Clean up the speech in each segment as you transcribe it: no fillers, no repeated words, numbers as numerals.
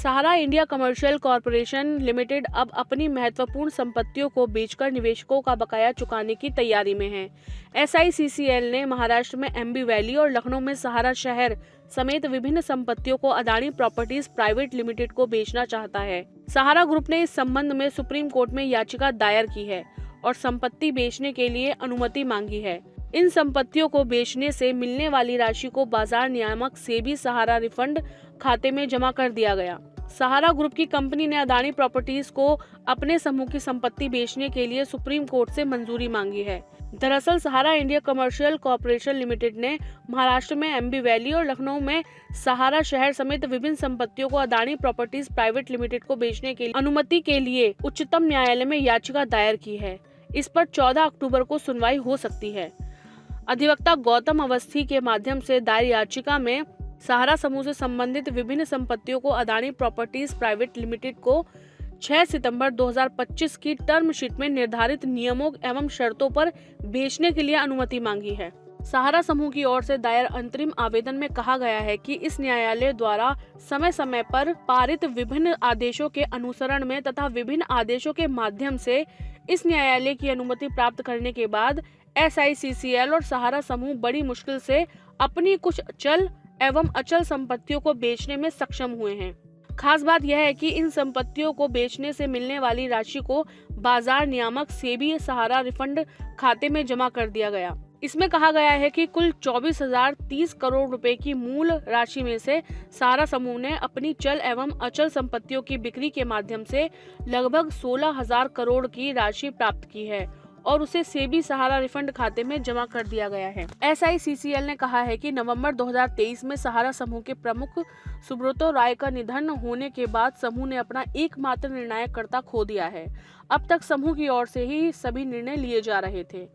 सहारा India commercial corporation limited अब अपनी महत्वपूर्ण संपत्तियों को बेचकर निवेशकों का बकाया चुकाने की तैयारी में है। SICCL ने महाराष्ट्र में एम्बी वैली और लखनऊ में सहारा शहर समेत विभिन्न संपत्तियों को अदानी प्रॉपर्टीज प्राइवेट लिमिटेड को बेचना चाहता है। सहारा ग्रुप ने इस संबंध में सुप्रीम कोर्ट में याचिका दायर की है और संपत्ति बेचने के लिए अनुमति मांगी है। इन संपत्तियों को बेचने से मिलने वाली राशि को बाजार नियामक सेबी सहारा रिफंड खाते में जमा कर दिया गया। सहारा ग्रुप की कंपनी ने अदानी प्रॉपर्टीज को अपने समूह की संपत्ति बेचने के लिए सुप्रीम कोर्ट से मंजूरी मांगी है। दरअसल सहारा इंडिया कमर्शियल कॉरपोरेशन लिमिटेड ने महाराष्ट्र में एम्बी वैली और लखनऊ में सहारा शहर समेत विभिन्न संपत्तियों को अदानी प्रॉपर्टीज प्राइवेट लिमिटेड को बेचने के लिए अनुमति के लिए उच्चतम न्यायालय में याचिका दायर की है। इस पर 14 अक्टूबर को सुनवाई हो सकती है। अधिवक्ता गौतम अवस्थी के माध्यम से दायर याचिका में सहारा समूह से संबंधित विभिन्न संपत्तियों को अदानी प्रॉपर्टीज प्राइवेट लिमिटेड को 6 सितंबर 2025 की टर्म शीट में निर्धारित नियमों एवं शर्तों पर बेचने के लिए अनुमति मांगी है। सहारा समूह की ओर से दायर अंतरिम आवेदन में कहा गया है कि इस न्यायालय द्वारा समय समय पर पारित विभिन्न आदेशों के अनुसरण में तथा विभिन्न आदेशों के माध्यम से इस न्यायालय की अनुमति प्राप्त करने के बाद SICCL और सहारा समूह बड़ी मुश्किल से अपनी कुछ चल एवं अचल संपत्तियों को बेचने में सक्षम हुए हैं। खास बात यह है कि इन संपत्तियों को बेचने से मिलने वाली राशि को बाजार नियामक सेबी सहारा रिफंड खाते में जमा कर दिया गया। इसमें कहा गया है कि कुल 24,030 करोड़ रुपए की मूल राशि में से सहारा समूह ने अपनी चल एवं अचल संपत्तियों की बिक्री के माध्यम से लगभग 16,000 करोड़ की राशि प्राप्त की है और उसे सेबी सहारा रिफंड खाते में जमा कर दिया गया है। SICCL ने कहा है कि नवंबर 2023 में सहारा समूह के प्रमुख सुब्रतो राय का निधन होने के बाद समूह ने अपना एकमात्र निर्णायकर्ता खो दिया है। अब तक समूह की ओर से ही सभी निर्णय लिए जा रहे थे।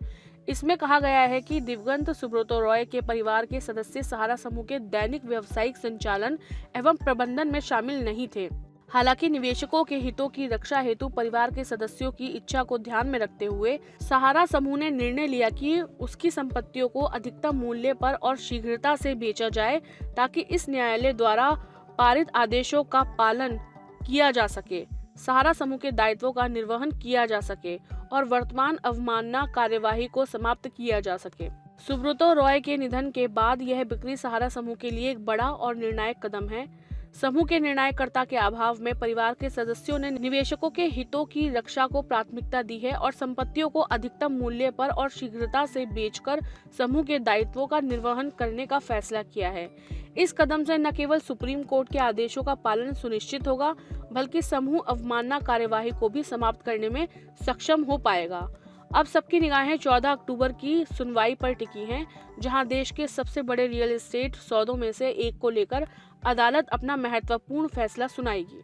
इसमें कहा गया है कि दिवंगत सुब्रतो रॉय के परिवार के सदस्य सहारा समूह के दैनिक व्यावसायिक संचालन एवं प्रबंधन में शामिल नहीं थे। हालांकि निवेशकों के हितों की रक्षा हेतु परिवार के सदस्यों की इच्छा को ध्यान में रखते हुए सहारा समूह ने निर्णय लिया कि उसकी संपत्तियों को अधिकतम मूल्य पर और शीघ्रता से बेचा जाए ताकि इस न्यायालय द्वारा पारित आदेशों का पालन किया जा सके, सहारा समूह के दायित्वों का निर्वहन किया जा सके और वर्तमान अवमानना कार्यवाही को समाप्त किया जा सके। सुब्रतो रॉय के निधन के बाद यह बिक्री सहारा समूह के लिए एक बड़ा और निर्णायक कदम है। समूह के निर्णायकर्ता के अभाव में परिवार के सदस्यों ने निवेशकों के हितों की रक्षा को प्राथमिकता दी है और संपत्तियों को अधिकतम मूल्य पर और शीघ्रता से बेचकर समूह के दायित्वों का निर्वहन करने का फैसला किया है। इस कदम से न केवल सुप्रीम कोर्ट के आदेशों का पालन सुनिश्चित होगा बल्कि समूह अवमानना कार्यवाही को भी समाप्त करने में सक्षम हो पाएगा। अब सबकी निगाहें 14 अक्टूबर की सुनवाई पर टिकी हैं, जहां देश के सबसे बड़े रियल एस्टेट सौदों में से एक को लेकर अदालत अपना महत्वपूर्ण फैसला सुनाएगी।